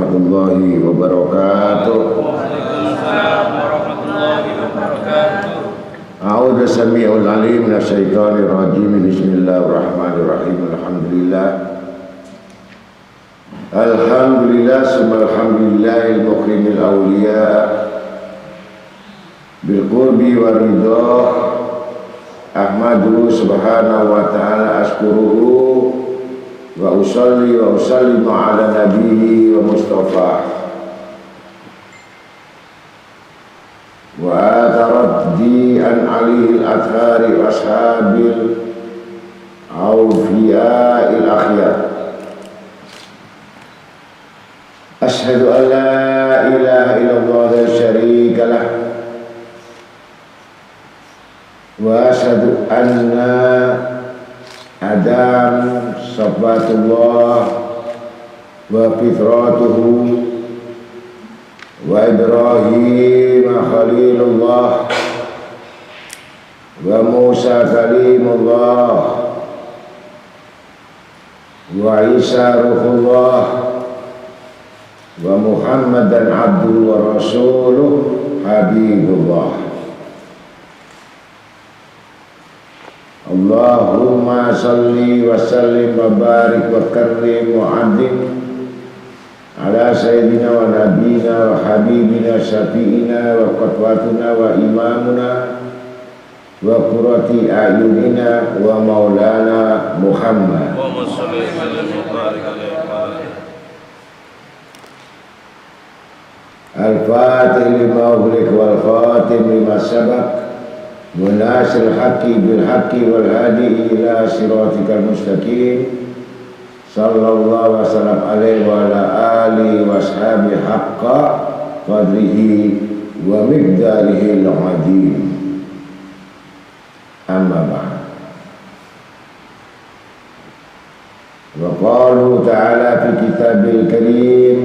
warahmatullahi wabarakatuh. A'udzu samii'ul 'aliim minasyaitonir rajiim. Bismillahirrahmanirrahim. Alhamdulillah summa alhamdulillahil mukrimil awliya bil qurbi wa ridha. Ahmadu subhanahu wa ta'ala askuruhu wa usalli wa usallimu ala nabiyyi wa mustafa wa ataraddi an alihil athari wa ashabil awfiya'il akhyar. Ashhadu an la ilaha illallah la syarika lah wa asyhadu anna Adam sabatullah wa fitratuhu wa Ibrahim khalilullah wa Musa kalimullah wa Isa ruhullah wa Muhammadan abduhu wa rasuluh habibullah. Allahumma salli wa sallim wa barik wa karrim wa adim ala sayyidina wa nabina wa habibina syafi'ina wa qatwatuna wa imamuna wa qurrati a'yunina wa maulana Muhammad. Al-Fatih lima ughliq wal khatim lima sabaq Munasir haqqi bil haqqi wal hadi ila siratikal mustaqim. Sallallahu wa sallam alaihi wa ala alihi wa ashabi haqqa qadrihi wa miqdarihi al-azim. Amma ba'd. Wa qalu ta'ala fi kitabil karim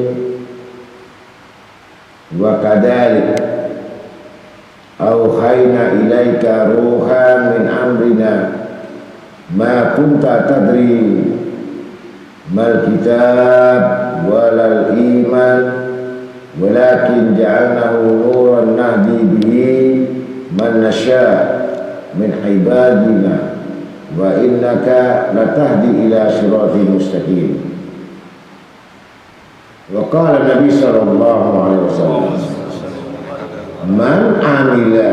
wa kadhalik awhayna ilaika ruhan min amrina ma kunta tadri mal kitab walal iman walakin ja'alnahu nuran nahdi bihi man nasha' min ibadina wa innaka latahdi ila siratin mustaqim. Wa qala Nabi sallallahu alaihi wasallam, man amila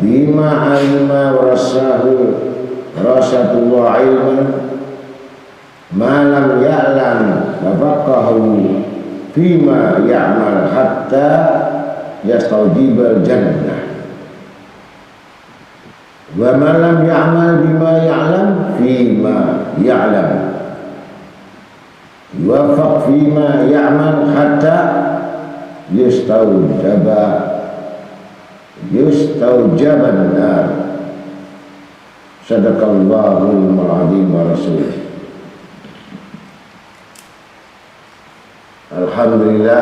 bima alima warasahu rasatullah ilman ma lam ya'lam fafaqahu fima ya'mal hatta yastawjibal jannah wa ma lam ya'mal bima ya'lam fima ya'lam yuwafaq fima ya'mal hatta yustaujaban nar. Sadaqallahul azim wa rasulih. Alhamdulillah,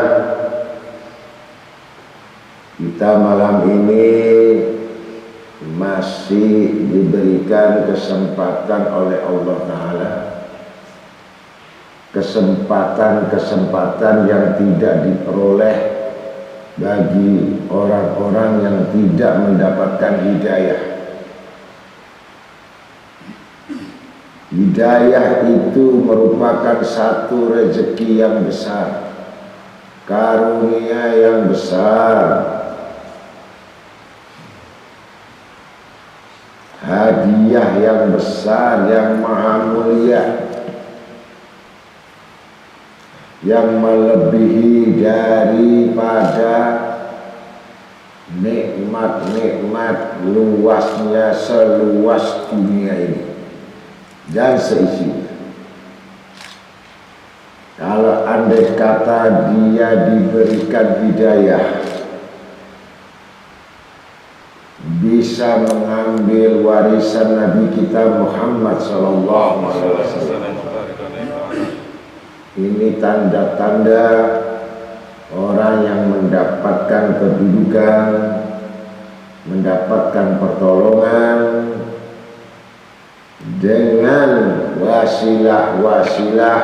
kita malam ini masih diberikan kesempatan oleh Allah Ta'ala, kesempatan yang tidak diperoleh bagi orang-orang yang tidak mendapatkan hidayah. Hidayah itu merupakan satu rezeki yang besar, karunia yang besar, hadiah yang besar, yang maha mulia, yang melebihi daripada nikmat-nikmat luasnya seluas dunia ini dan seisinya. Kalau andai kata dia diberikan hidayah, bisa mengambil warisan Nabi kita Muhammad sallallahu alaihi wasallam. Ini tanda-tanda orang yang mendapatkan kedudukan, mendapatkan pertolongan dengan wasilah-wasilah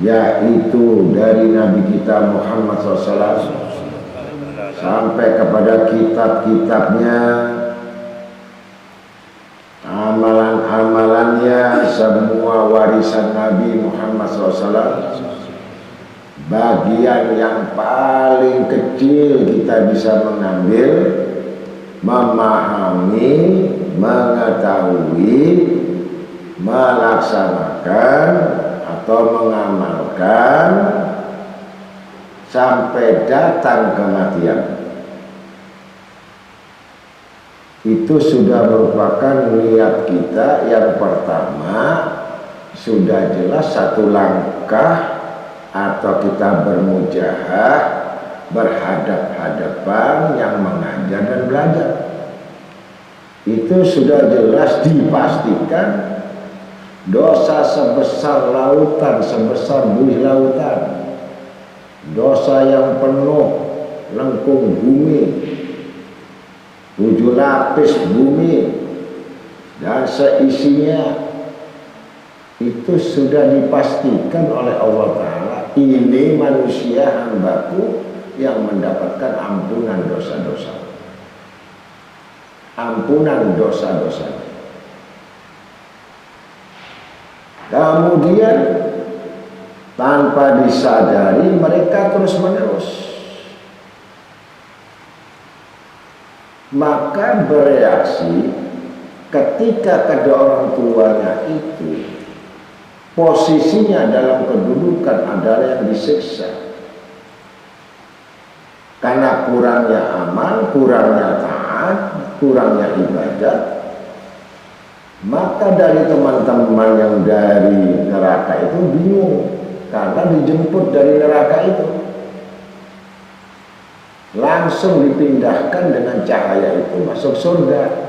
yaitu dari Nabi kita Muhammad SAW sampai kepada kitab-kitabnya, amalan-amalannya, semua warisan Nabi Muhammad SAW. Bagian yang paling kecil kita bisa mengambil, memahami, mengetahui, melaksanakan atau mengamalkan sampai datang kematian. Itu sudah merupakan niat kita yang pertama. Sudah jelas satu langkah, atau kita bermujahah, berhadap-hadapan yang mengajar dan belajar. Itu sudah jelas dipastikan dosa sebesar lautan, sebesar buih lautan, dosa yang penuh lengkung bumi, 7 lapis bumi dan seisinya, itu sudah dipastikan oleh Allah Ta'ala. Ini manusia hambaku yang mendapatkan ampunan dosa-dosa, ampunan dosa-dosa. Kemudian tanpa disadari mereka terus menerus, maka bereaksi ketika kedua orang tuanya itu posisinya dalam kedudukan adalah yang disiksa karena kurangnya amal, kurangnya taat, kurangnya ibadat. Maka dari teman-teman yang dari neraka itu bingung karena dijemput dari neraka itu, langsung dipindahkan dengan cahaya itu masuk surga.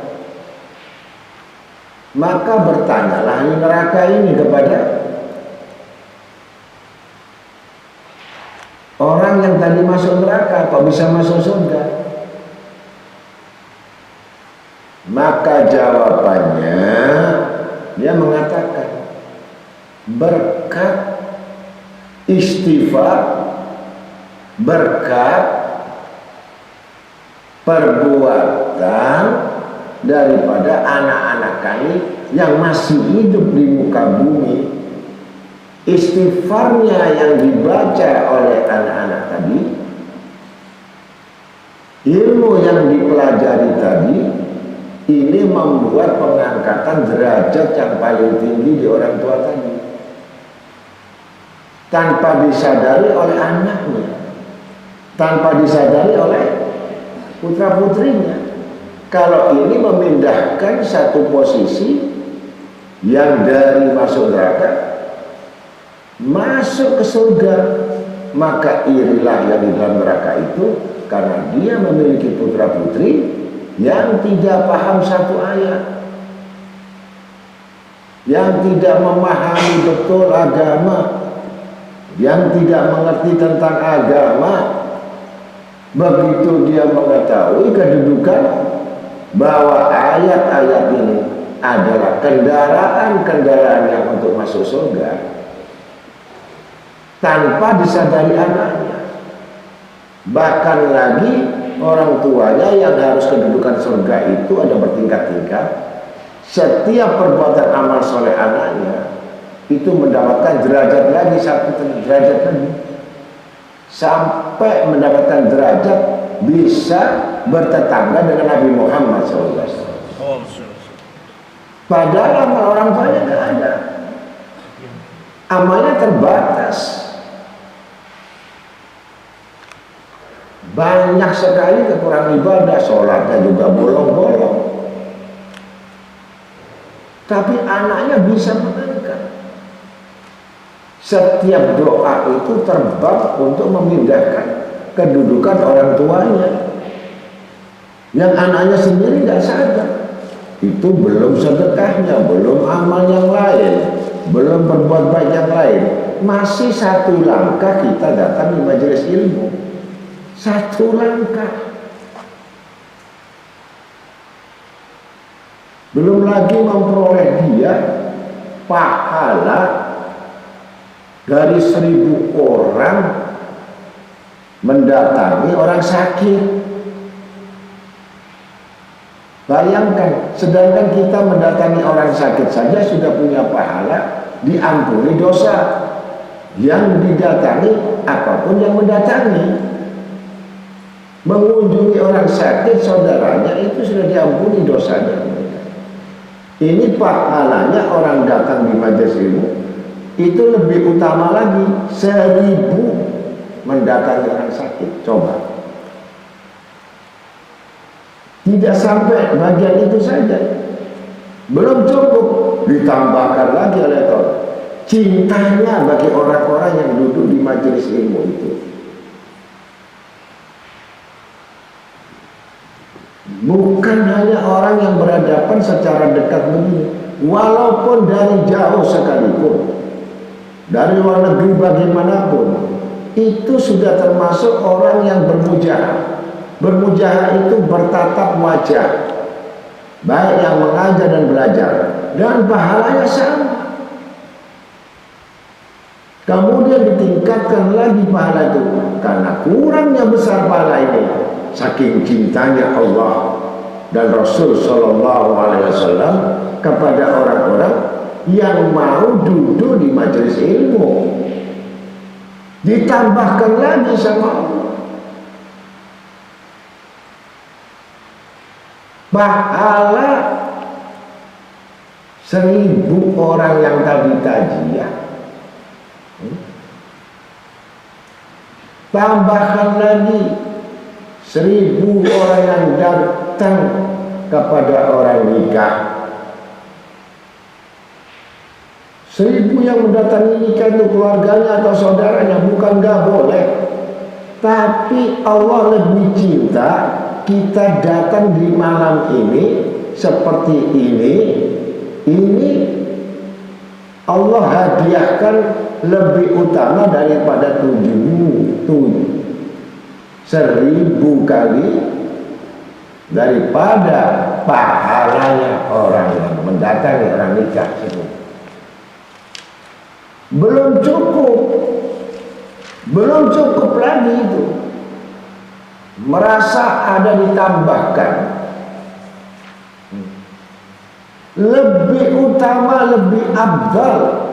Maka bertanyalah ahli neraka ini kepada orang yang tadi masuk neraka, kok bisa masuk surga? Maka jawabannya dia mengatakan, berkat istighfar, berkat perbuatan daripada anak-anak kami yang masih hidup di muka bumi, istighfarnya yang dibaca oleh anak-anak tadi, ilmu yang dipelajari tadi, ini membuat pengangkatan derajat yang paling tinggi di orang tua tadi, tanpa disadari oleh anaknya, tanpa disadari oleh putra-putrinya. Kalau ini memindahkan satu posisi yang dari masuk neraka masuk ke surga, maka irilah yang di dalam neraka itu karena dia memiliki putra-putri yang tidak paham satu ayat, yang tidak memahami betul agama, yang tidak mengerti tentang agama. Begitu dia mengetahui kedudukan bahwa ayat-ayat ini adalah kendaraan-kendaraan yang untuk masuk surga, tanpa disadari anaknya. Bahkan lagi orang tuanya yang harus kedudukan surga itu ada bertingkat-tingkat. Setiap perbuatan amal soleh anaknya itu mendapatkan derajat lagi, satu derajat lagi, sampai mendapatkan derajat bisa bertetangga dengan Nabi Muhammad SAW. Padahal amal orang tuanya tidak ada, amalnya terbatas. Banyak sekali kekurangan ibadah, sholatnya juga bolong-bolong. Tapi anaknya bisa mengangkat. Setiap doa itu terbang untuk memindahkan kedudukan orang tuanya, yang anaknya sendiri tidak sadar. Itu belum sedekahnya, belum amal yang lain, belum berbuat baik yang lain. Masih satu langkah kita datang di majelis ilmu, satu langkah. Belum lagi memperoleh dia pahala dari 1000 orang mendatangi orang sakit. Bayangkan, sedangkan kita mendatangi orang sakit saja sudah punya pahala, diampuni dosa. Yang didatangi, apapun yang mendatangi, mengunjungi orang sakit saudaranya itu sudah diampuni dosanya. Ini pahalanya orang datang di majelis ilmu itu lebih utama lagi 1000 mendatangi orang sakit. Coba, tidak sampai bagian itu saja, belum cukup, ditambahkan lagi oleh Allah cintanya bagi orang-orang yang duduk di majelis ilmu itu. Bukan hanya orang yang berhadapan secara dekat begini, walaupun dari jauh sekalipun, dari luar negeri bagaimanapun, itu sudah termasuk orang yang bermujahadah. Bermujahadah itu bertatap wajah, baik yang mengajar dan belajar, dan pahalanya sama. Kemudian ditingkatkan lagi pahala itu karena kurangnya besar pahala ini, saking cintanya Allah dan Rasul Shallallahu Alaihi Wasallam kepada orang-orang yang mau duduk di majelis ilmu. Ditambahkan lagi sama Allah pahala 1000 orang yang tadi tajiah. Tambahkan lagi 1000 orang yang datang kepada orang nikah. 1000 yang mendatangi nikah itu keluarganya atau saudaranya, bukan gak boleh, tapi Allah lebih cinta kita datang di malam ini seperti ini Allah hadiahkan lebih utama daripada 1000 kali daripada pahalanya orang yang mendatangi orang nikah. Belum cukup lagi itu, merasa ada ditambahkan lebih utama, lebih afdal,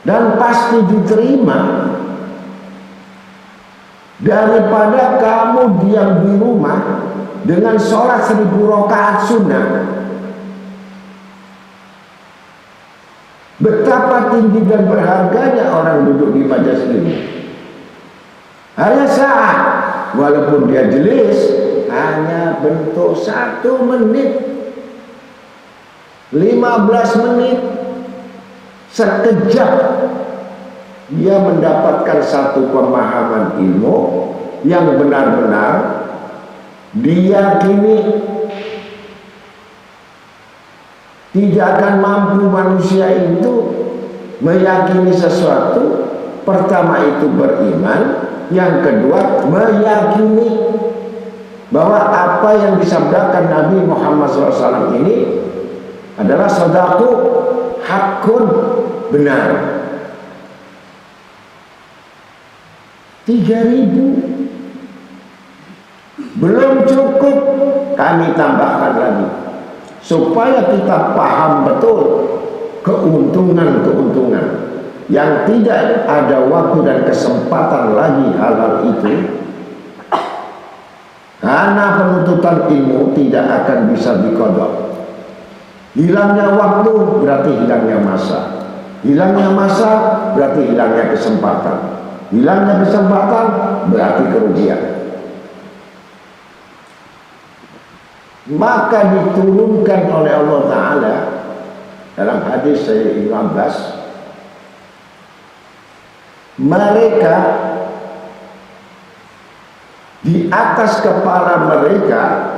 dan pasti diterima daripada kamu diam di rumah dengan sholat 1000 rakaat sunnah. Betapa tinggi dan berharganya orang duduk di majelis ilmu. Hanya saat, walaupun dia jelis, hanya bentuk 1 menit, 15 menit, sekejap, dia mendapatkan satu pemahaman ilmu yang benar-benar diyakini tidak akan mampu manusia itu meyakini sesuatu. Pertama itu beriman, yang kedua meyakini bahwa apa yang disabdakan Nabi Muhammad SAW ini adalah shadaku, hakun, benar. 3000 belum cukup, kami tambahkan lagi supaya kita paham betul keuntungan-keuntungan yang tidak ada waktu dan kesempatan lagi hal-hal itu, karena penuntutan ilmu tidak akan bisa dikodok. Hilangnya waktu berarti hilangnya masa, hilangnya masa berarti hilangnya kesempatan, hilangnya kesempatan berarti kerugian. Maka diturunkan oleh Allah Ta'ala dalam hadis Sayyidina Ibnu Abbas, mereka di atas kepala mereka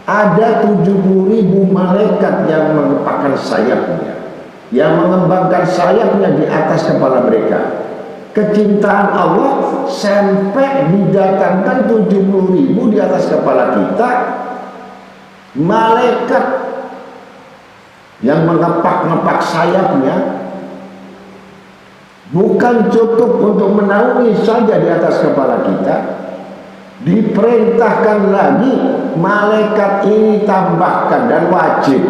ada 70.000 malaikat yang mengepakkan sayapnya, yang mengembangkan sayapnya di atas kepala mereka. Kecintaan Allah sampai didatangkan 70.000 di atas kepala kita, malaikat yang mengepak-ngepak sayapnya Bukan cukup untuk menaungi saja di atas kepala kita, diperintahkan lagi malaikat ini tambahkan dan wajib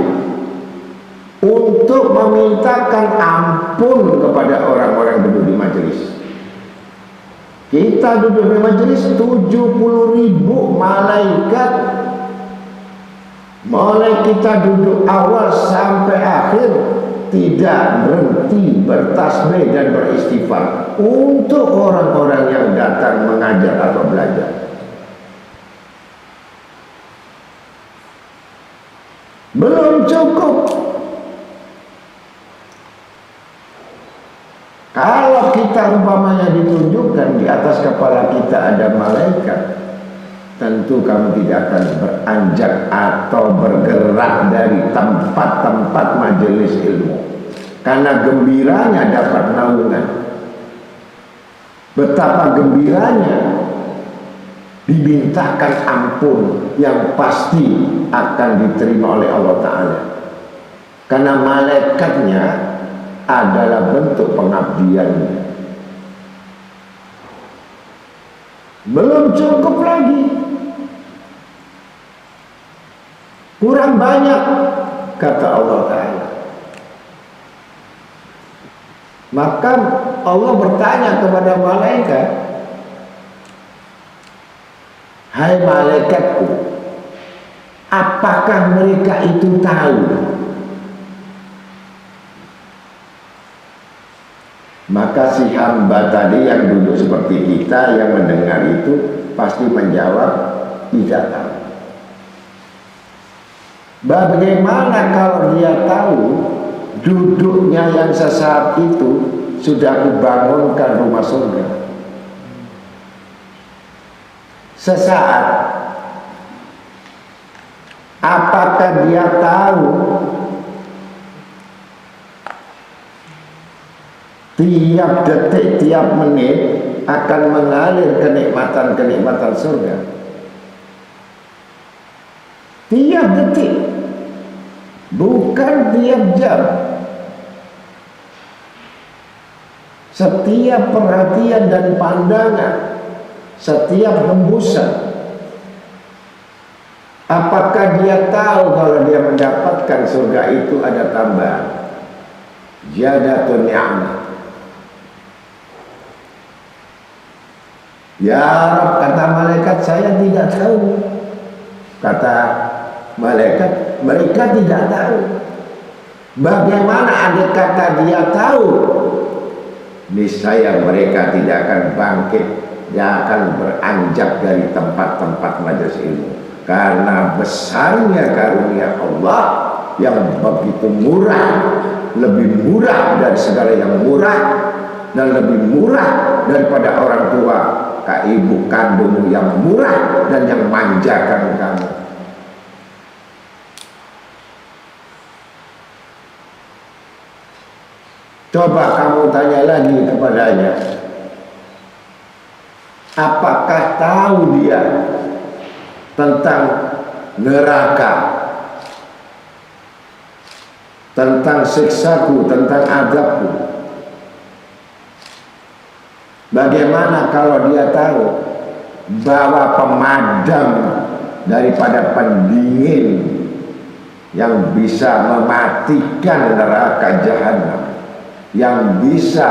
untuk memintakan ampun kepada orang-orang duduk di majelis. Kita duduk di majelis 70.000 malaikat, mulai kita duduk awal sampai akhir tidak berhenti bertasbih dan beristighfar untuk orang-orang yang datang mengajar atau belajar. Belum cukup. Kalau kita umpamanya ditunjukkan di atas kepala kita ada malaikat, tentu kamu tidak akan beranjak atau bergerak dari tempat-tempat majelis ilmu, karena gembiranya dapat naungan. Betapa gembiranya dimintakan ampun yang pasti akan diterima oleh Allah Ta'ala, karena malaikatnya adalah bentuk pengabdiannya. Belum cukup lagi, kurang banyak, kata Allah Ta'ala. Maka Allah bertanya kepada malaikat, hai malaikatku, apakah mereka itu tahu? Maka si hamba tadi yang duduk seperti kita yang mendengar itu pasti menjawab tidak tahu. Bagaimana kalau dia tahu duduknya yang sesaat itu sudah dibangunkan rumah surga? Sesaat. Apakah dia tahu tiap detik, tiap menit akan mengalir kenikmatan-kenikmatan surga? Tiap detik, bukan tiap jam. Setiap perhatian dan pandangan, setiap hembusan. Apakah dia tahu kalau dia mendapatkan surga itu ada tambahan? Ziyadatun ni'mah. Ya Rabb, kata malaikat, saya tidak tahu. Kata malaikat, mereka tidak tahu. Bagaimana andai kata dia tahu? Niscaya mereka tidak akan bangkit, dia akan beranjak dari tempat-tempat majelis ilmu. Karena besarnya karunia Allah yang begitu murah, lebih murah dari segala yang murah, dan lebih murah daripada orang tua, ibu kandungmu yang murah dan yang manjakan kamu. Coba kamu tanya lagi kepadanya, apakah tahu dia tentang neraka, tentang siksaku, tentang azabku? Bagaimana kalau dia tahu bahwa pemadam daripada pendingin yang bisa mematikan neraka jahanam, yang bisa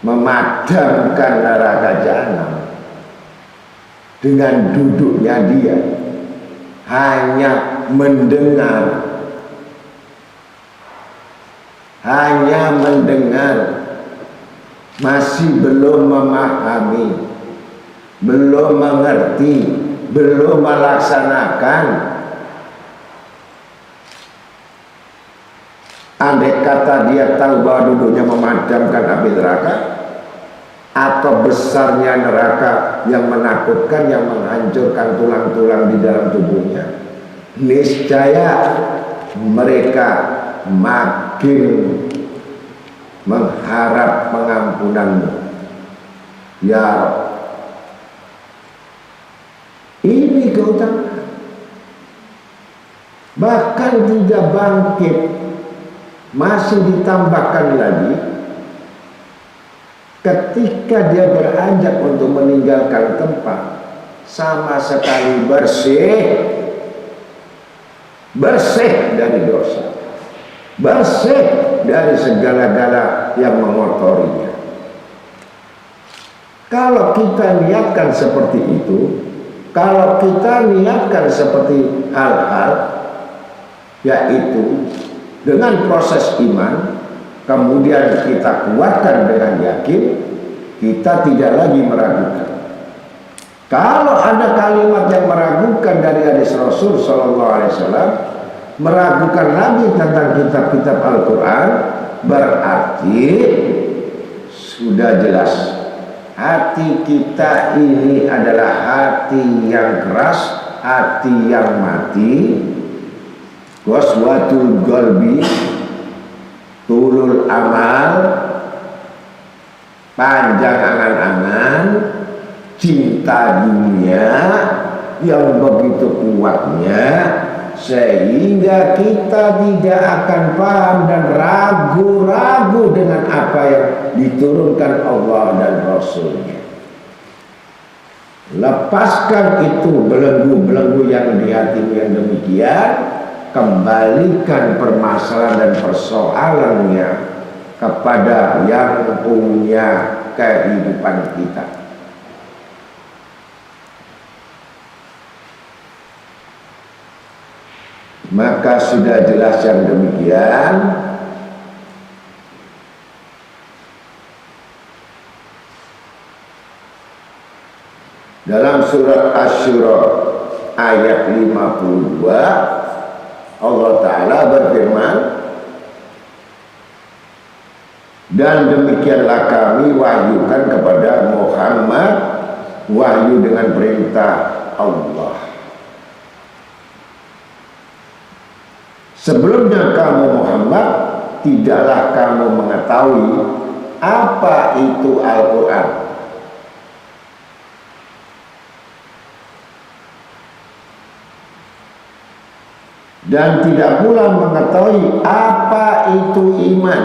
memadamkan neraka jahanam, dengan duduknya dia hanya mendengar, masih belum memahami, belum mengerti, belum melaksanakan. Andai kata dia tahu bahwa duduknya memadamkan api neraka, atau besarnya neraka yang menakutkan, yang menghancurkan tulang-tulang di dalam tubuhnya, niscaya mereka makin mengharap pengampunanmu. Ya Rabb, ini keutamaan. Bahkan tidak bangkit Masih ditambahkan lagi, ketika dia beranjak untuk meninggalkan tempat, sama sekali bersih dari dosa, bersih dari segala-gala yang mengotorinya. Kalau kita niatkan seperti itu, kalau kita niatkan seperti hal-hal, yaitu dengan proses iman, kemudian kita kuatkan dengan yakin, kita tidak lagi meragukan. Kalau ada kalimat yang meragukan dari hadis Rasul Sallallahu Alaihi Wasallam, meragukan lagi tentang kitab-kitab Al-Quran, berarti sudah jelas hati kita ini adalah hati yang keras, hati yang mati. Qaswatul qalbi, tulul amal, panjang angan-angan, cinta dunia yang begitu kuatnya, sehingga kita tidak akan paham dan ragu-ragu dengan apa yang diturunkan Allah dan Rasulnya. Lepaskan itu belenggu-belenggu yang di hatimu yang demikian, kembalikan permasalahan dan persoalannya kepada yang punya kehidupan kita. Maka sudah jelas yang demikian, dalam surat Asy-Syura ayat 52 Allah Ta'ala berfirman, dan demikianlah kami wahyukan kepada Muhammad wahyu dengan perintah Allah. Sebelumnya kamu Muhammad tidaklah kamu mengetahui apa itu Al-Quran. Dan tidak pula mengetahui apa itu iman.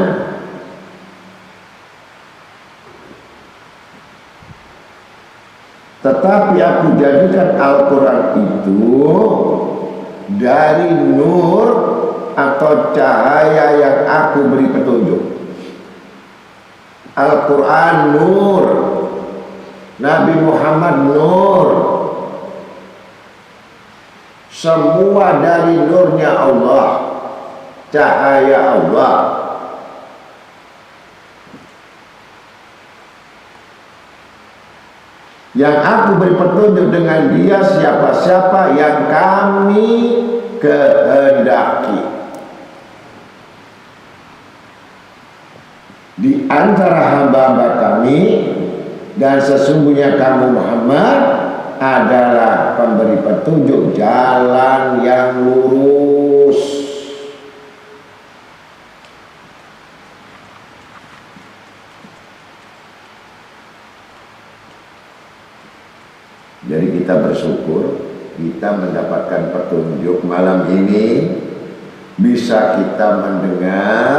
Tetapi aku jadikan Al-Quran itu dari nur atau cahaya yang aku beri petunjuk. Al-Quran nur, Nabi Muhammad nur, semua dari nurnya Allah, cahaya Allah. Yang aku beri petunjuk dengan dia siapa-siapa yang kami kehendaki. Di antara hamba-hamba kami, dan sesungguhnya kamu Muhammad adalah pemberi petunjuk jalan yang lurus. Jadi kita bersyukur kita mendapatkan petunjuk malam ini, bisa kita mendengar,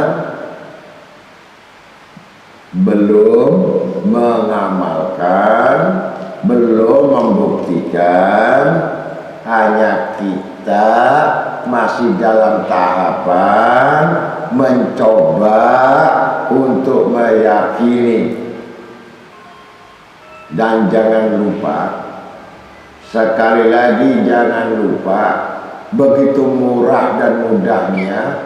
belum mengamalkan, belum membuktikan, hanya kita masih dalam tahapan mencoba untuk meyakini. Dan jangan lupa, sekali lagi jangan lupa, begitu murah dan mudahnya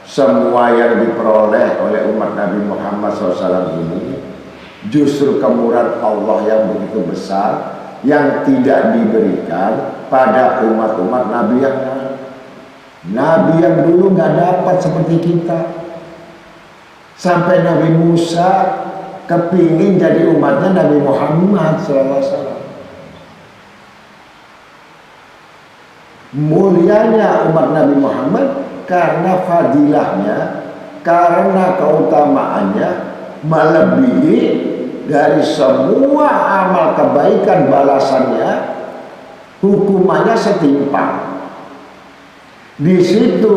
semua yang diperoleh oleh umat Nabi Muhammad SAW ini, justru kemurahan Allah yang begitu besar yang tidak diberikan pada umat-umat Nabi yang lain. Nabi yang dulu nggak dapat seperti kita, sampai Nabi Musa kepingin jadi umatnya Nabi Muhammad SAW. Mulianya umat Nabi Muhammad karena fadilahnya, karena keutamaannya melebihi dari semua amal kebaikan, balasannya, hukumannya setimpal. Di situ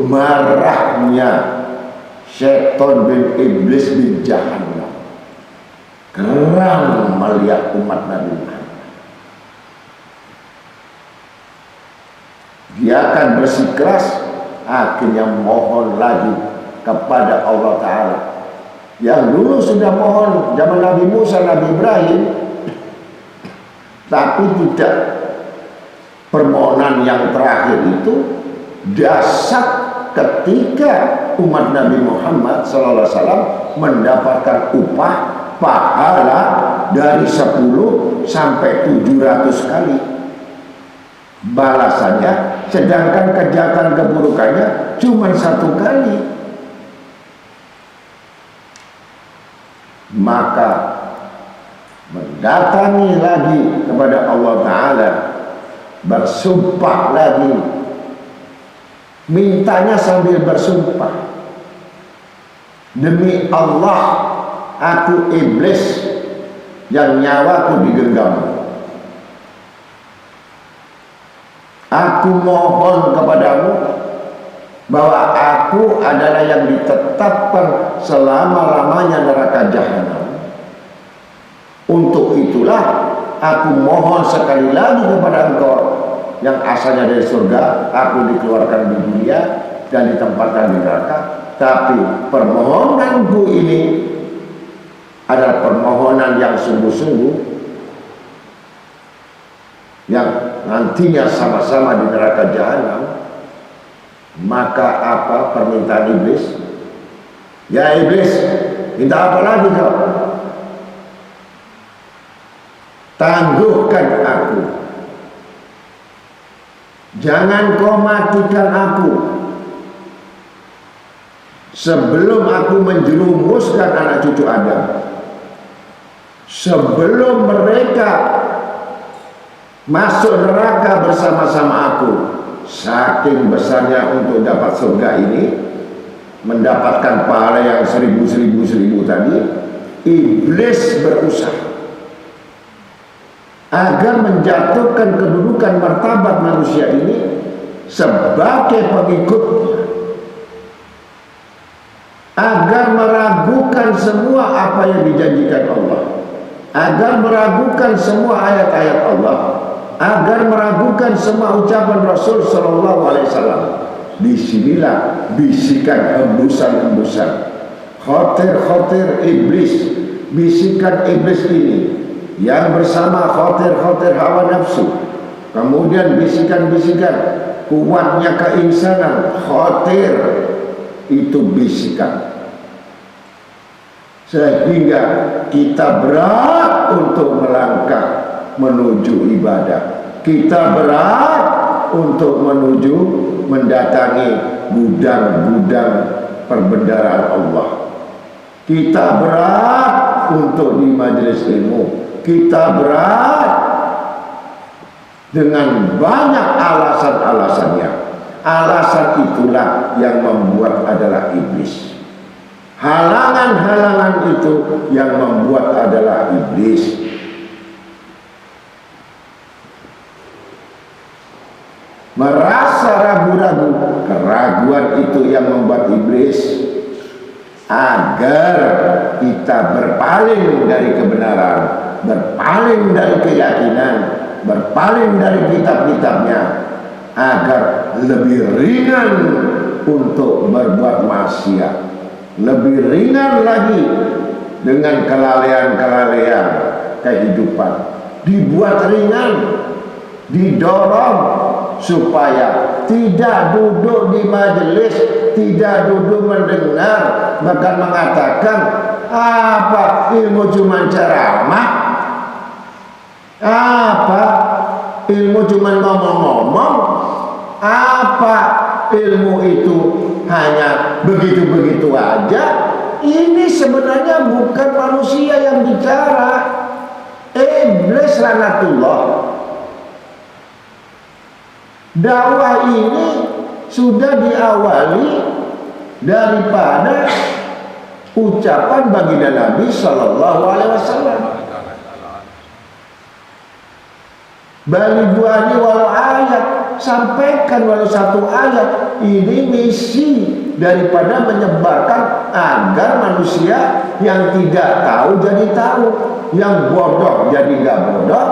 marahnya Syaitan bin Iblis bin Jahannam geram melihat umat Nabi Muhammad. Dia akan bersikeras, akhirnya mohon lagi kepada Allah Ta'ala. Yang dulu sudah mohon zaman Nabi Musa, Nabi Ibrahim, tapi tidak. Permohonan yang terakhir itu dasar ketika umat Nabi Muhammad SAW mendapatkan upah pahala dari 10 sampai 700 kali balasannya, sedangkan kejahatan keburukannya cuma 1 kali. Maka mendatangi lagi kepada Allah Ta'ala, bersumpah lagi, mintanya sambil bersumpah, demi Allah, aku iblis yang nyawaku digenggam, aku mohon kepadamu bahwa aku adalah yang ditetapkan selama-lamanya neraka jahanam. Untuk itulah aku mohon sekali lagi kepada engkau yang asalnya dari surga, aku dikeluarkan di dunia dan ditempatkan di neraka. Tapi permohonanku ini adalah permohonan yang sungguh-sungguh, yang nantinya sama-sama di neraka jahanam. Maka apa permintaan iblis? Ya iblis, minta apa lagi kau? Tangguhkan aku, jangan kau matikan aku sebelum aku menjerumuskan anak cucu Adam, sebelum mereka masuk neraka bersama-sama aku. Saking besarnya untuk dapat surga ini, mendapatkan pahala yang 1000 tadi, iblis berusaha agar menjatuhkan kedudukan martabat manusia ini sebagai pengikutnya, agar meragukan semua apa yang dijanjikan Allah, agar meragukan semua ayat-ayat Allah, agar meragukan semua ucapan Rasul Sallallahu Alaihi Wasallam. Disinilah bisikan hembusan-hembusan, khotir-khotir iblis, bisikan iblis ini yang bersama khotir-khotir hawa nafsu, kemudian bisikan-bisikan kuatnya keinsanan, khotir itu bisikan, sehingga kita berat untuk melangkah menuju ibadah, kita berat untuk menuju mendatangi gudang-gudang perbendaharaan Allah, kita berat untuk di majelis ilmu, kita berat dengan banyak alasan-alasannya. Alasan itulah yang membuat adalah iblis, halangan-halangan itu yang membuat adalah iblis. Merasa ragu-ragu, keraguan itu yang membuat iblis agar kita berpaling dari kebenaran, berpaling dari keyakinan, berpaling dari kitab-kitabnya, agar lebih ringan untuk berbuat maksiat, lebih ringan lagi dengan kelalaian-kelalaian kehidupan, dibuat ringan, didorong supaya tidak duduk di majelis, tidak duduk mendengar, bahkan mengatakan apa ilmu cuma ceramah, apa ilmu cuma ngomong-ngomong, apa ilmu itu hanya begitu-begitu aja. Ini sebenarnya bukan manusia yang bicara, iblis laknatullah. Dakwah ini sudah diawali daripada ucapan baginda Nabi Sallallahu Alaihi Wasallam, balighuani walau ayat, sampaikan walau 1 ayat. Ini misi daripada menyebarkan agar manusia yang tidak tahu jadi tahu, yang bodoh jadi nggak bodoh.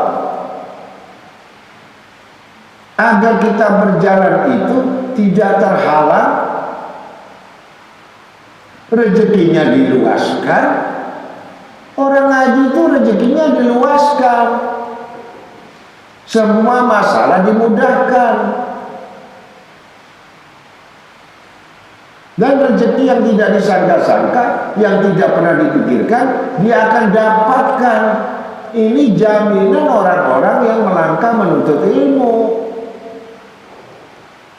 Agar kita berjalan itu tidak terhalang, rezekinya diluaskan. Orang ngaji itu rezekinya diluaskan, semua masalah dimudahkan. Dan rezeki yang tidak disangka-sangka, yang tidak pernah dipikirkan, dia akan dapatkan. Ini jaminan orang-orang yang melangkah menuntut ilmu.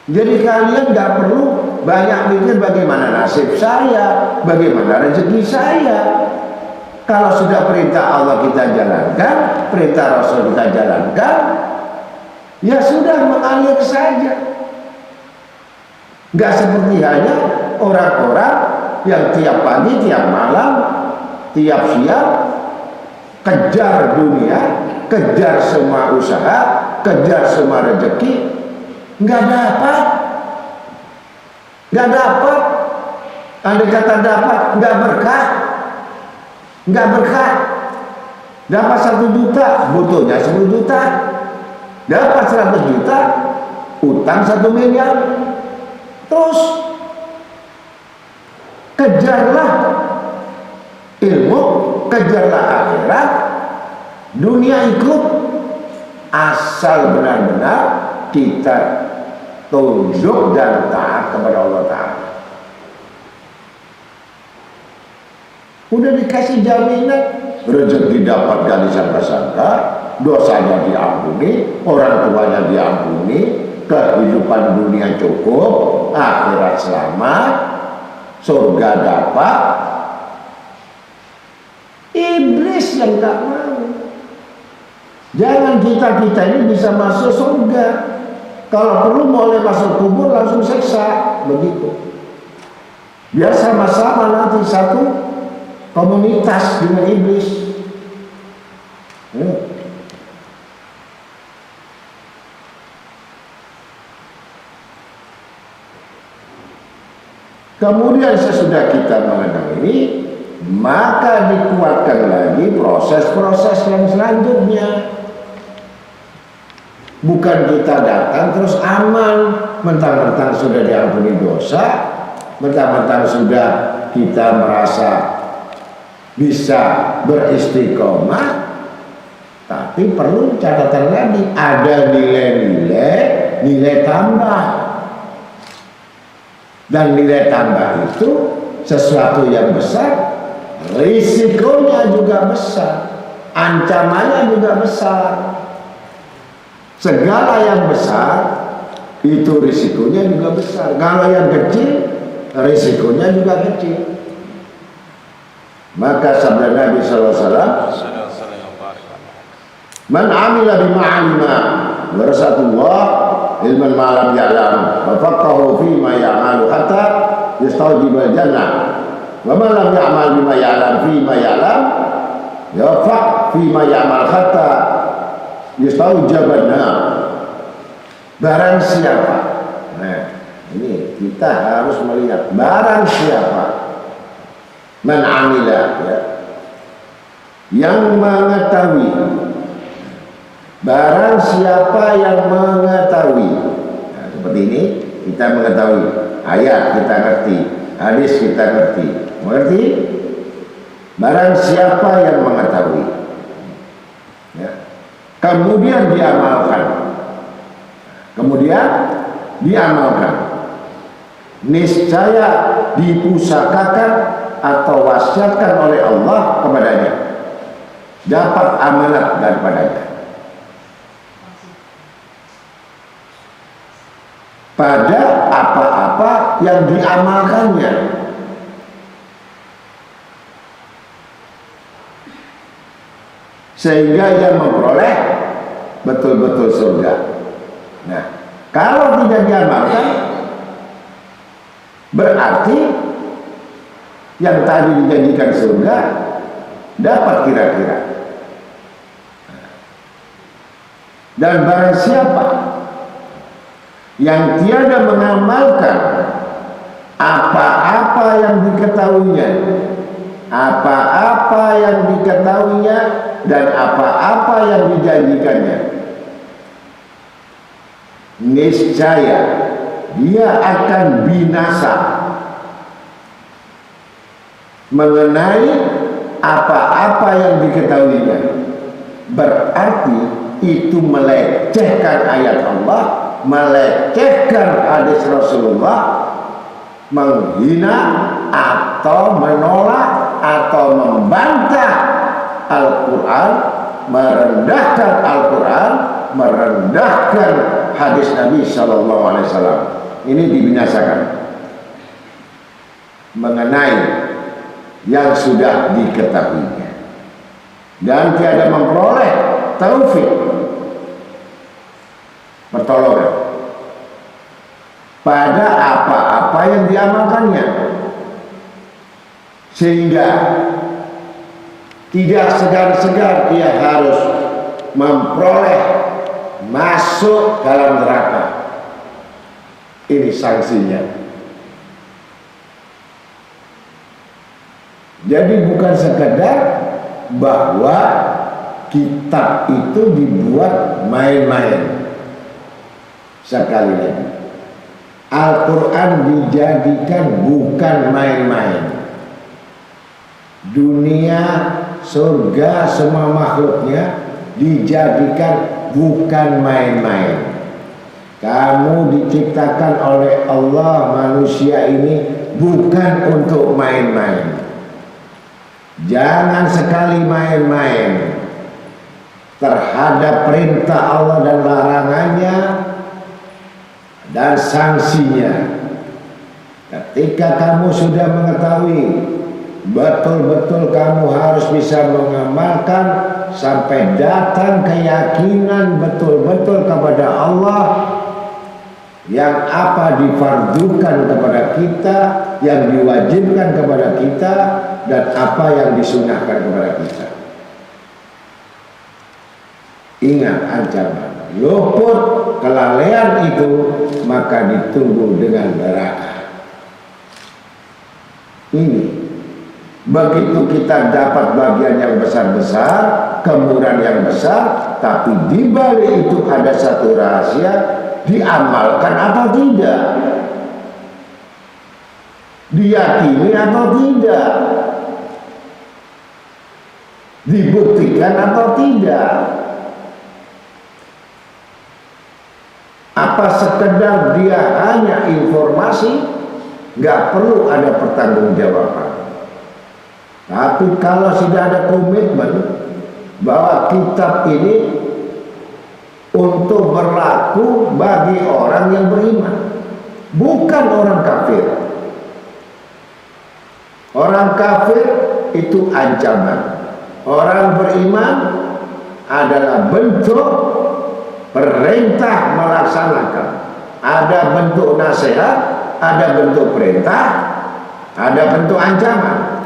Jadi kalian gak perlu banyak mikir bagaimana nasib saya, bagaimana rezeki saya. Kalau sudah perintah Allah kita jalankan, perintah Rasul kita jalankan, ya sudah, mengalir saja. Gak seperti hanya orang-orang yang tiap pagi, tiap malam, tiap siang kejar dunia, kejar semua usaha, kejar semua rezeki, nggak dapat. Andai kata dapat, nggak berkah. Dapat 1 juta, butuhnya 10 juta. Dapat 100 juta, utang 1 miliar. Terus kejarlah ilmu, kejarlah akhirat, dunia ikut, asal benar-benar kita tunduk dan taat kepada Allah Ta'ala. Udah dikasih jaminan, rezeki dapat gak disangka-sangka, dosanya diampuni, orang tuanya diampuni, kehidupan dunia cukup, akhirat selamat, surga dapat. Iblis yang gak mau. Jangan kita ini bisa masuk surga. Kalau perlu boleh masuk kubur langsung seksa, begitu. Biar sama-sama nanti satu komunitas dengan iblis. Kemudian sesudah kita mengenal ini, maka dikuatkan lagi proses-proses yang selanjutnya. Bukan kita datang terus aman, mentang-mentang sudah diampuni dosa, mentang-mentang sudah kita merasa bisa beristiqomah, tapi perlu catatan lagi, ada nilai tambah. Dan nilai tambah itu sesuatu yang besar, risikonya juga besar, ancamannya juga besar. Segala yang besar itu risikonya juga besar. Kalau yang kecil, risikonya juga kecil. Maka sabda Nabi SAW, man amila bima alima warasatullah ilman ma'lam ya'lam wa faqahu fima ya'malu hatta yastawjibal jannah wa man lam ya'mal bima ya'lam fima ya'lam yafaq fima ya'mal hatta yastawjibal nar. Barang siapa, nah ini kita harus melihat, barang siapa man amila, ya, yang mengetahui, barang siapa yang mengetahui. Nah, seperti ini kita mengetahui ayat, kita ngerti hadis, kita ngerti, mengerti. Barang siapa yang mengetahui, ya, kemudian diamalkan, niscaya dipusakakan atau wasiatkan oleh Allah kepadanya, dapat amanat daripadanya pada apa-apa yang diamalkannya. Sehingga ia memperoleh betul-betul surga. Nah, kalau tidak diamalkan, berarti yang tadi dijanjikan surga dapat kira-kira. Dan barang siapa yang tiada mengamalkan apa-apa yang diketahuinya, apa-apa yang diketahuinya dan apa-apa yang dijanjikannya, niscaya dia akan binasa. Mengenai apa-apa yang diketahuinya, berarti itu melecehkan ayat Allah, melecehkan hadis Rasulullah, menghina atau menolak atau membantah Al-Quran, merendahkan Al-Quran, merendahkan hadis Nabi Sallallahu Alaihi Wasallam. Ini dibinasakan mengenai yang sudah diketahuinya, dan tiada memperoleh taufik pertolongan pada apa-apa yang diamalkannya, sehingga tidak segan-segan dia harus memperoleh masuk dalam neraka. Ini sanksinya. Jadi bukan sekedar bahwa kitab itu dibuat main-main. Sekali lagi, Al-Quran dijadikan bukan main-main. Dunia, surga, semua makhluknya dijadikan bukan main-main. Kamu diciptakan oleh Allah, manusia ini bukan untuk main-main. Jangan sekali main-main terhadap perintah Allah dan larangannya dan sanksinya. Ketika kamu sudah mengetahui betul-betul kamu harus bisa mengamalkan sampai datang keyakinan betul-betul kepada Allah, yang apa difardukan kepada kita, yang diwajibkan kepada kita, dan apa yang disunahkan kepada kita. Ingat ancaman, luput kelalaian itu maka ditunggu dengan neraka. Ini begitu kita dapat bagian yang besar-besar, kemudahan yang besar, tapi di balik itu ada satu rahasia, diamalkan atau tidak, diyakini atau tidak, dibuktikan atau tidak. Apa sekedar dia hanya informasi, nggak perlu ada pertanggungjawaban. Tapi kalau sudah ada komitmen bahwa kitab ini untuk berlaku bagi orang yang beriman, bukan orang kafir. Orang kafir itu ancaman. Orang beriman adalah bentuk perintah melaksanakan. Ada bentuk nasihat, ada bentuk perintah, ada bentuk ancaman.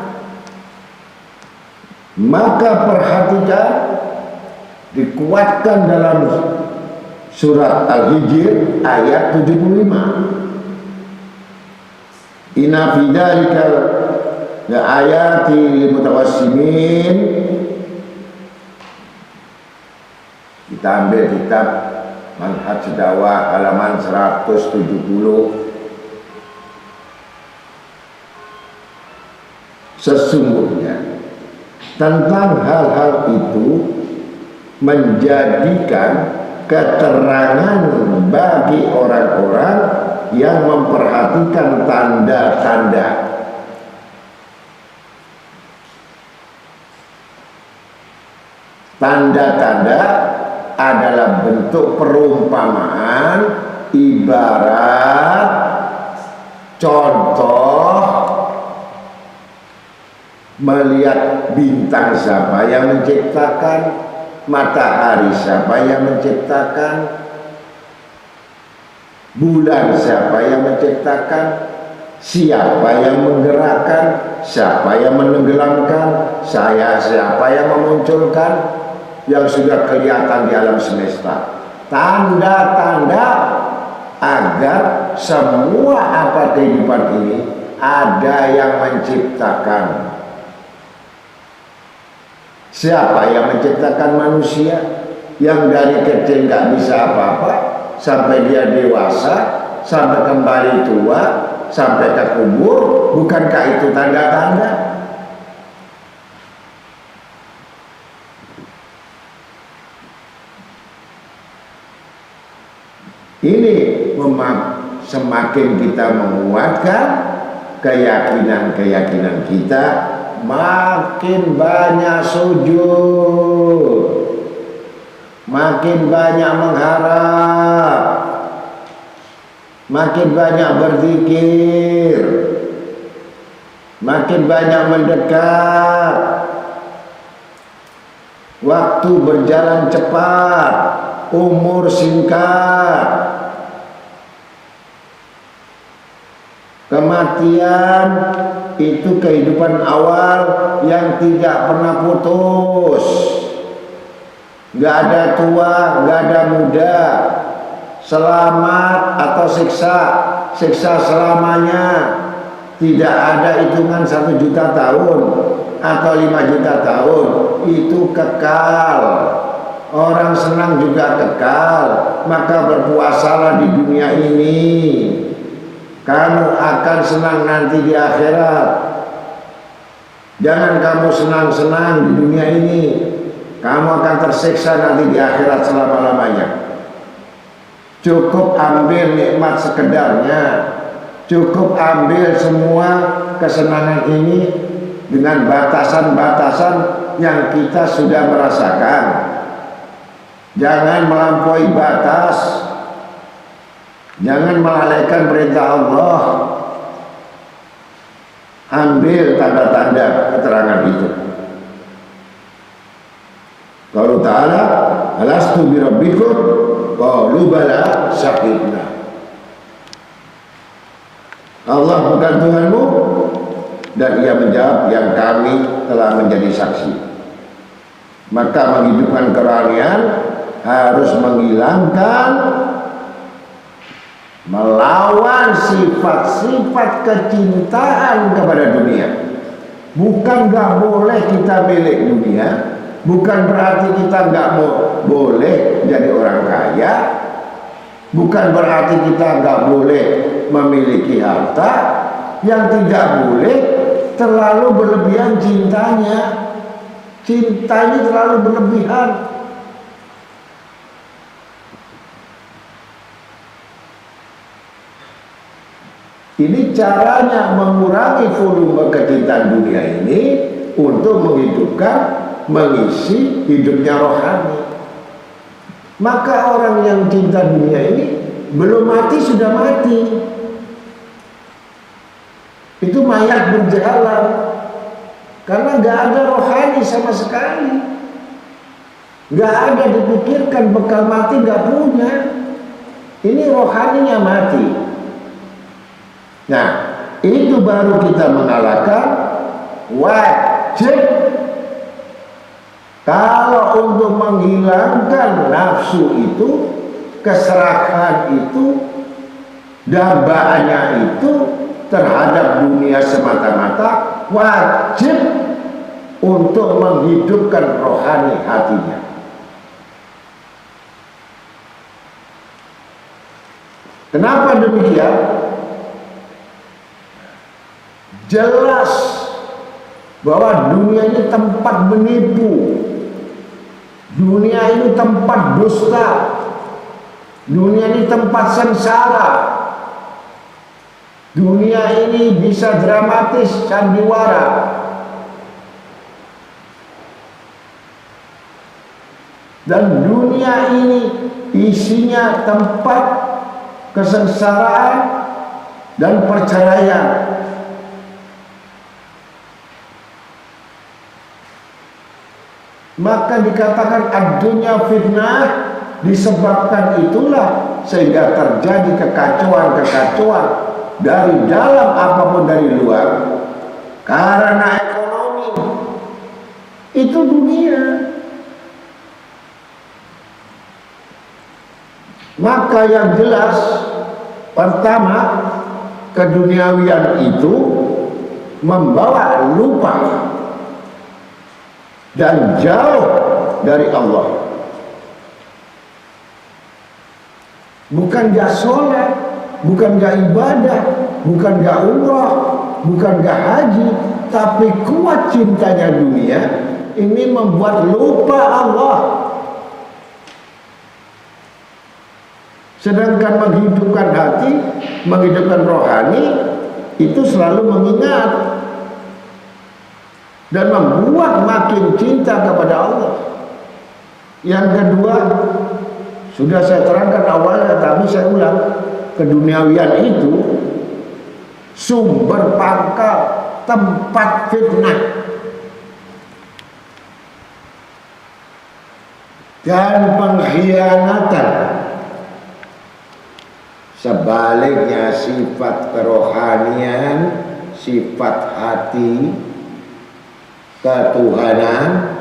Maka perhatikan, dikuatkan dalam surat Al-Hijr ayat 75. Inna fi dzalikal ayati lil mutawassimin. Kita ambil kitab Manhaj Dakwah halaman 170. Sesungguhnya tentang hal-hal itu menjadikan keterangan bagi orang-orang yang memperhatikan tanda-tanda. Tanda-tanda adalah bentuk perumpamaan, ibarat, contoh. Melihat bintang siapa yang menciptakan, matahari siapa yang menciptakan, bulan siapa yang menciptakan, siapa yang menggerakkan, siapa yang menenggelamkan, siapa yang memunculkan, yang sudah kelihatan di alam semesta. Tanda-tanda agar semua apa kehidupan ini ada yang menciptakan. Siapa yang menciptakan manusia yang dari kecil nggak bisa apa-apa sampai dia dewasa, sampai kembali tua, sampai ke kubur? Bukankah itu tanda-tanda? Ini semakin kita menguatkan keyakinan-keyakinan kita, makin banyak sujud, makin banyak mengharap, makin banyak berzikir, makin banyak mendekat. Waktu berjalan cepat, umur singkat. Kematian itu kehidupan awal yang tidak pernah putus. Gak ada tua, gak ada muda. Selamat atau siksa, siksa selamanya. Tidak ada hitungan 1 juta tahun atau 5 juta tahun. Itu kekal. Orang senang juga kekal. Maka berpuasalah di dunia ini. Kamu akan senang nanti di akhirat. Jangan kamu senang-senang di dunia ini. Kamu akan tersiksa nanti di akhirat selama-lamanya. Cukup ambil nikmat sekedarnya. Cukup ambil semua kesenangan ini dengan batasan-batasan yang kita sudah merasakan. Jangan melampaui batas. Jangan melalaikan perintah Allah. Ambil tanda-tanda keterangan itu. Qalu ta'ala, alastu birabbikum? Qalu bala syahidna. Allah bukan Tuhanmu? Dan ia menjawab, yang kami telah menjadi saksi. Maka menghidupkan kerohanian harus menghilangkan, melawan sifat-sifat kecintaan kepada dunia. Bukan gak boleh kita milik dunia, bukan berarti kita gak boleh jadi orang kaya, bukan berarti kita gak boleh memiliki harta. Yang tidak boleh terlalu berlebihan cintanya. Cintanya terlalu berlebihan. Ini caranya mengurangi volume kecintaan dunia ini untuk menghidupkan, mengisi hidupnya rohani. Maka orang yang cinta dunia ini belum mati sudah mati. Itu mayat berjalan. Karena gak ada rohani sama sekali. Gak ada dipikirkan, bekal mati gak punya. Ini rohaninya mati. Nah, itu baru kita mengalahkan wajib. Kalau untuk menghilangkan nafsu itu, keserakahan itu, dambaannya itu terhadap dunia semata-mata, wajib untuk menghidupkan rohani hatinya. Kenapa demikian? Jelas bahwa dunia ini tempat menipu, dunia ini tempat dusta, dunia ini tempat sengsara, dunia ini bisa dramatis, sandiwara, dan dunia ini isinya tempat kesengsaraan dan perceraian. Maka dikatakan ad-dunya fitnah, disebabkan itulah sehingga terjadi kekacauan-kekacauan dari dalam apapun dari luar karena ekonomi. Itu dunia. Maka yang jelas Pertama, keduniawian itu membawa lupa dan jauh dari Allah. Bukan gak sholat, bukan gak ibadah, bukan gak umrah, bukan gak haji, tapi kuat cintanya dunia ini membuat lupa Allah. Sedangkan menghidupkan hati, menghidupkan rohani itu selalu mengingat dan membuat makin cinta kepada Allah. Yang kedua, sudah saya terangkan awalnya, tapi saya ulang, keduniawian itu sumber pangkal tempat fitnah dan pengkhianatan. Sebaliknya sifat kerohanian, sifat hati ketuhanan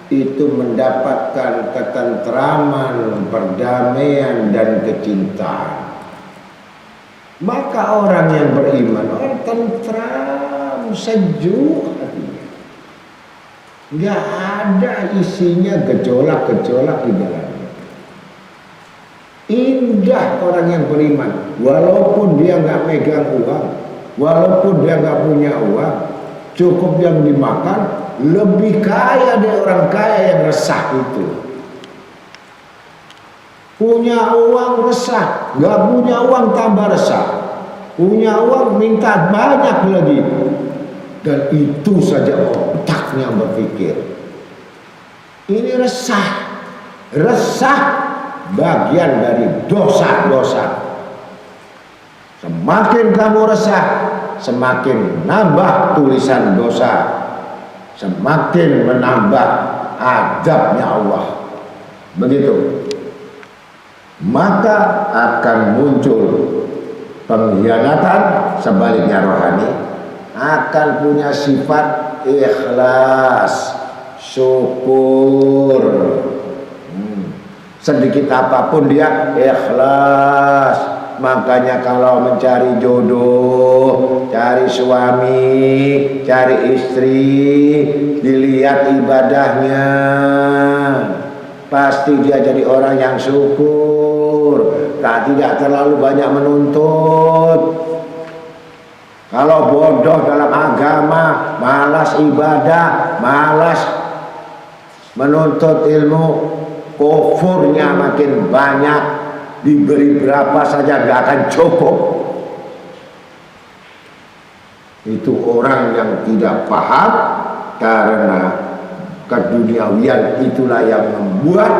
itu mendapatkan ketentraman, perdamaian dan kecintaan. Maka orang yang beriman, orang tentram, sejuk hatinya. Nggak ada isinya gejolak-gejolak di dalamnya. Indah orang yang beriman, walaupun dia nggak megang uang, walaupun dia nggak punya uang, cukup yang dimakan, lebih kaya dari orang kaya yang resah itu. Punya uang resah, nggak punya uang tambah resah, punya uang minta banyak lagi, dan itu saja otaknya berpikir. Ini resah, resah bagian dari dosa-dosa. Semakin kamu resah, semakin nambah tulisan dosa, semakin menambah azabnya Allah. Begitu. Maka akan muncul pengkhianatan. Sebaliknya rohani akan punya sifat ikhlas, syukur. Sedikit apapun dia ikhlas. Makanya kalau mencari jodoh, cari suami, cari istri, dilihat ibadahnya, pasti dia jadi orang yang syukur, tidak terlalu banyak menuntut. Kalau bodoh dalam agama, malas ibadah, malas menuntut ilmu, kufurnya makin banyak, diberi berapa saja gak akan cukup. Itu orang yang tidak paham, karena keduniawian itulah yang membuat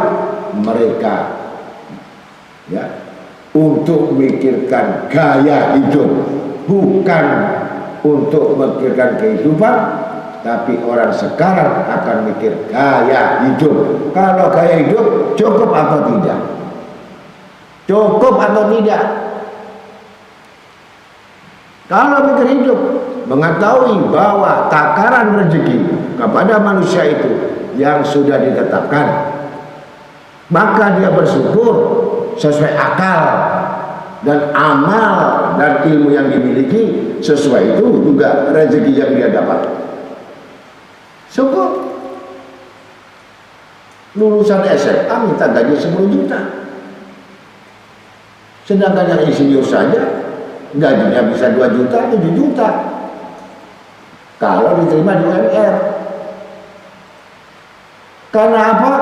mereka untuk memikirkan gaya hidup, bukan untuk memikirkan kehidupan. Tapi orang sekarang akan mikir gaya hidup. Kalau gaya hidup cukup atau tidak? Cukup atau tidak? Kalau mikir hidup, mengetahui bahwa takaran rezeki kepada manusia itu yang sudah ditetapkan, maka dia bersyukur sesuai akal dan amal dan ilmu yang dimiliki, sesuai itu juga rezeki yang dia dapat. Syukur. Lulusan SMA minta gaji 10 juta. Sedangkan yang insinyur saja gajinya bisa 2 juta, 7 juta. Kalau diterima di UMR. Karena apa?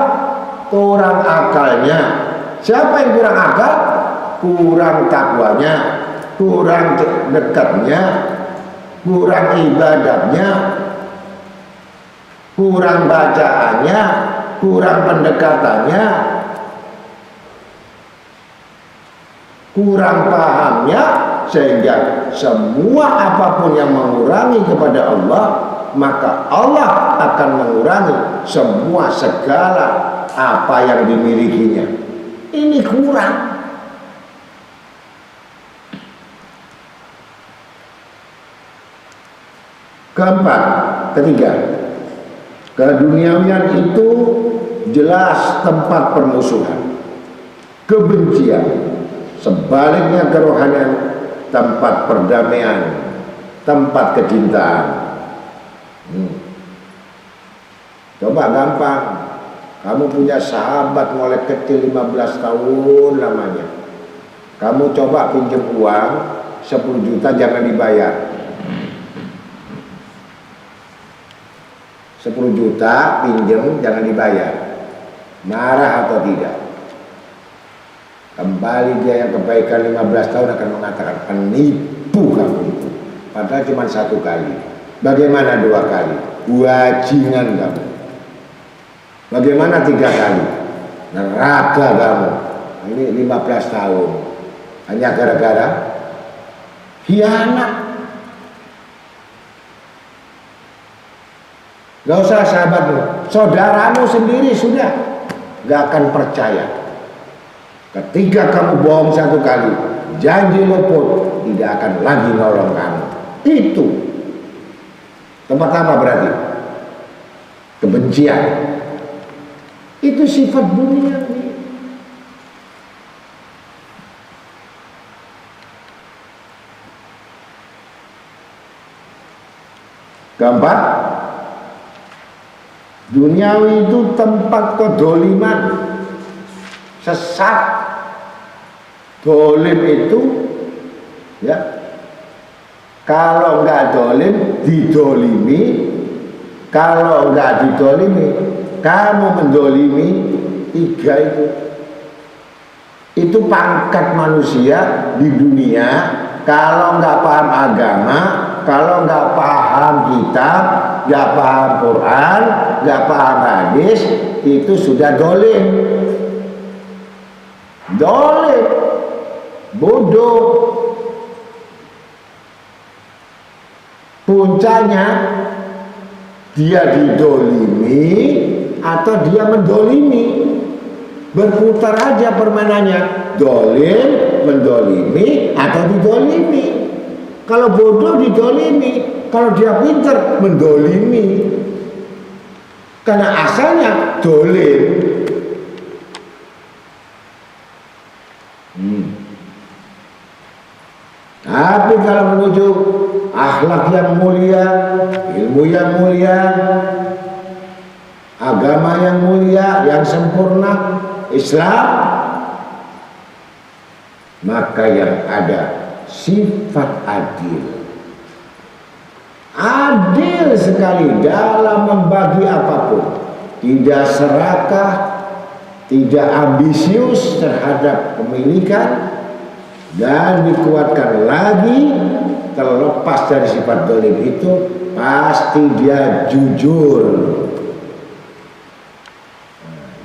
Kurang akalnya. Siapa yang kurang akal? Kurang takwanya, kurang dekatnya, kurang ibadahnya, kurang bacaannya, kurang pendekatannya, kurang pahamnya, sehingga semua apapun yang mengurangi kepada Allah, maka Allah akan mengurangi semua segala apa yang dimilikinya. Ini kurang. Keempat, ketiga, keduniawian itu jelas tempat permusuhan, kebencian, Sebaliknya kerohanian tempat perdamaian, tempat kecintaan. Coba gampang, kamu punya sahabat mulai kecil 15 tahun lamanya. Kamu coba pinjam uang 10 juta jangan dibayar. 10 juta pinjam jangan dibayar. Marah atau tidak? Kembali dia yang kebaikan 15 tahun akan mengatakan penipu kamu itu. Padahal cuma 1 kali. Bagaimana 2 kali? Bajingan kamu. Bagaimana 3 kali? Neraka kamu. Ini 15 tahun. Hanya gara-gara khianat. Gak usah sahabatmu, saudaramu sendiri sudah gak akan percaya. Ketika kamu bohong 1 kali, janji luput, tidak akan lagi nolong kamu. Itu tempat apa berarti? Kebencian. Itu sifat dunia ini. Keempat, duniawi itu tempat kedoliman, sesat. Dolim itu ya, kalau enggak dolim didolimi, kalau enggak didolimi kamu mendolimi. 3 itu pangkat manusia di dunia. Kalau enggak paham agama, kalau enggak paham kitab, enggak paham Quran, enggak paham hadis, itu sudah dolim. Dolim, bodoh. Puncanya dia didolimi atau dia mendolimi. Berputar aja permainannya, dolim, mendolimi atau didolimi. Kalau bodoh didolimi, kalau dia pintar mendolimi. Karena asalnya dolim. Tapi kalau menuju akhlak yang mulia, ilmu yang mulia, agama yang mulia, yang sempurna, Islam, maka yang ada sifat adil. Adil sekali dalam membagi apapun. Tidak serakah, tidak ambisius terhadap pemilikan, dan dikuatkan lagi terlepas dari sifat dolim itu, pasti dia jujur.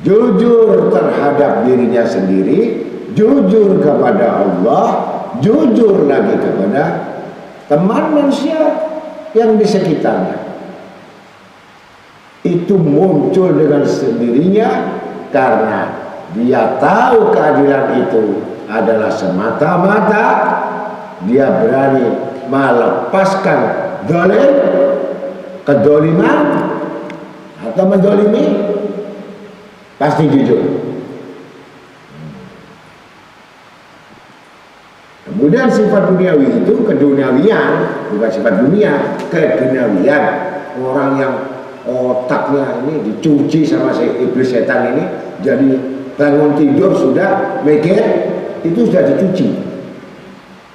Jujur terhadap dirinya sendiri, jujur kepada Allah, jujur lagi kepada teman manusia yang di sekitarnya. Itu muncul dengan sendirinya karena dia tahu keadilan itu adalah semata-mata dia berani melepaskan dolim, kedoliman atau mendolimi. Pasti jujur. Kemudian sifat duniawi itu keduniawian, bukan sifat dunia, keduniawian. Orang yang otaknya ini dicuci sama si iblis setan ini, jadi bangun tidur sudah mikir, itu sudah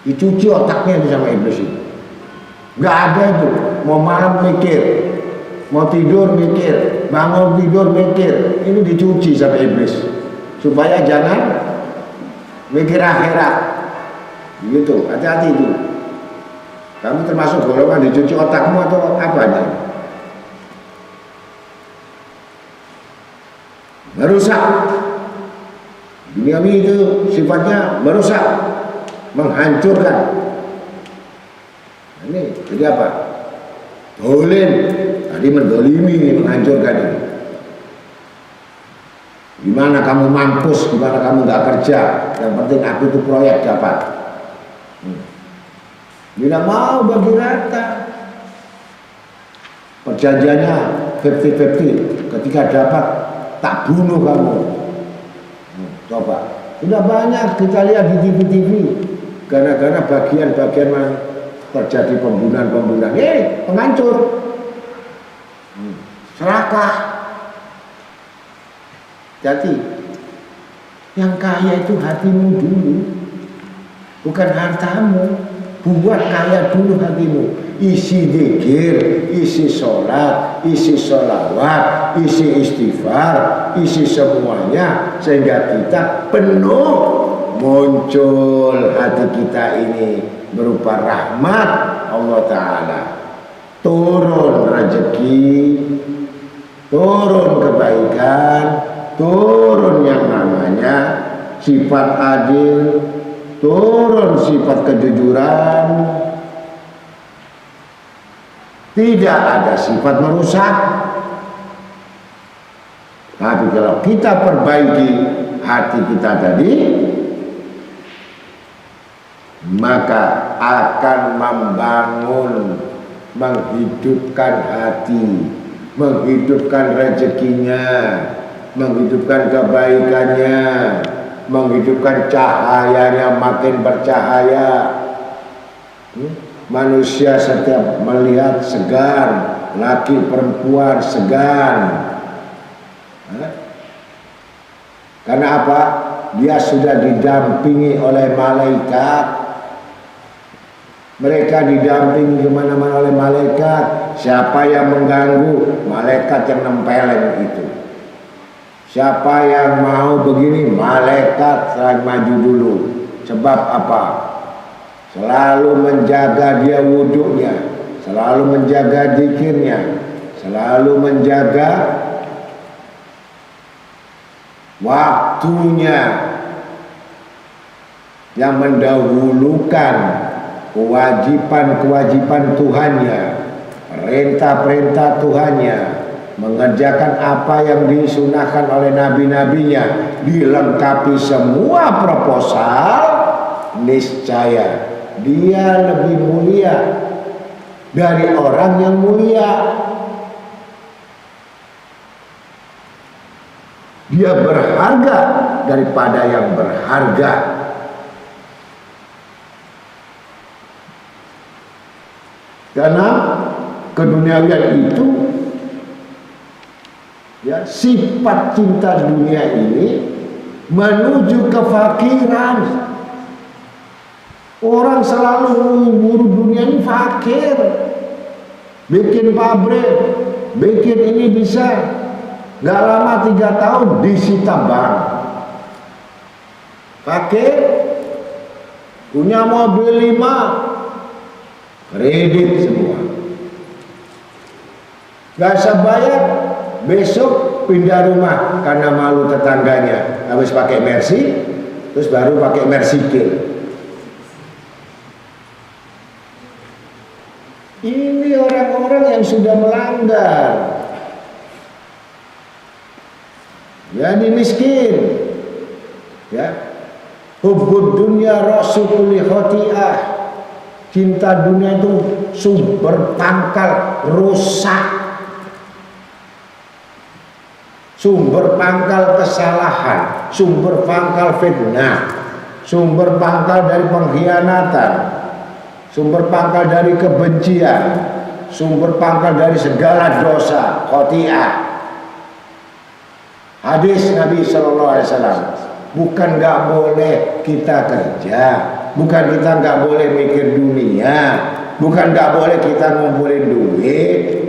dicuci otaknya itu sama iblis itu. Gak ada itu, mau malam mikir, mau tidur mikir, bangun tidur mikir. Ini dicuci sama iblis supaya jangan mikir akhirat. Gitu, hati-hati itu. Kamu termasuk golongan dicuci otakmu atau apanya? Merusak. Duniawi itu sifatnya merusak, menghancurkan. Ini jadi apa? Dolim. Tadi mendolimi, menghancurkan ini. Gimana kamu mampus, gimana kamu nggak kerja, yang penting aku itu proyek dapat. Tidak mau bagi rata. Perjanjiannya 50-50. Ketika dapat tak bunuh kamu. Coba Sudah banyak kita lihat di TV-TV. Karena bagian-bagian mana terjadi pembunuhan-pembunuhan. Penghancur. Serakah. Jadi yang kaya itu hatimu dulu, bukan hartamu. Buat kaya dulu hatimu. Isi zikir, isi sholat, isi sholawat, isi istighfar, isi semuanya, sehingga kita penuh muncul hati kita ini berupa rahmat Allah Ta'ala. Turun rezeki, turun kebaikan, turun yang namanya sifat adil, turun sifat kejujuran, tidak ada sifat merusak. Tapi kalau kita perbaiki hati kita tadi, maka akan membangun, menghidupkan hati, menghidupkan rezekinya, menghidupkan kebaikannya, menghidupkan cahayanya, makin bercahaya. Manusia setiap melihat segan, laki perempuan segan. Karena apa? Dia sudah didampingi oleh malaikat. Mereka didampingi kemana-mana oleh malaikat. Siapa yang mengganggu? Malaikat yang nempelin itu. Siapa yang mau begini? Malaikat selalu maju dulu. Sebab apa? Selalu menjaga dia wudhunya, selalu menjaga zikirnya, selalu menjaga waktunya, yang mendahulukan kewajiban-kewajiban Tuhannya, perintah-perintah Tuhannya, mengerjakan apa yang disunahkan oleh nabi-nabinya, dilengkapi semua proposal, niscaya dia lebih mulia dari orang yang mulia. Dia berharga daripada yang berharga. Karena keduniawian itu, ya, sifat cinta dunia ini menuju kefakiran. Orang selalu memburu dunia ini fakir. Bikin pabrik, bikin ini bisa, gak lama 3 tahun disita bank. Fakir, punya mobil 5, kredit semua. Gak bisa bayar, besok pindah rumah karena malu tetangganya. Habis pakai Mercy, terus baru pakai Mercy-Kill. Ini orang-orang yang sudah melanggar, jadi miskin, ya. Hubbud dunya rasulul khoti'ah. Cinta dunia itu sumber pangkal rusak, sumber pangkal kesalahan, sumber pangkal fitnah, sumber pangkal dari pengkhianatan, sumber pangkal dari kebencian, sumber pangkal dari segala dosa, khoti'ah. Hadis Nabi SAW, bukan gak boleh kita kerja, bukan kita gak boleh mikir dunia, bukan gak boleh kita ngumpulin duit,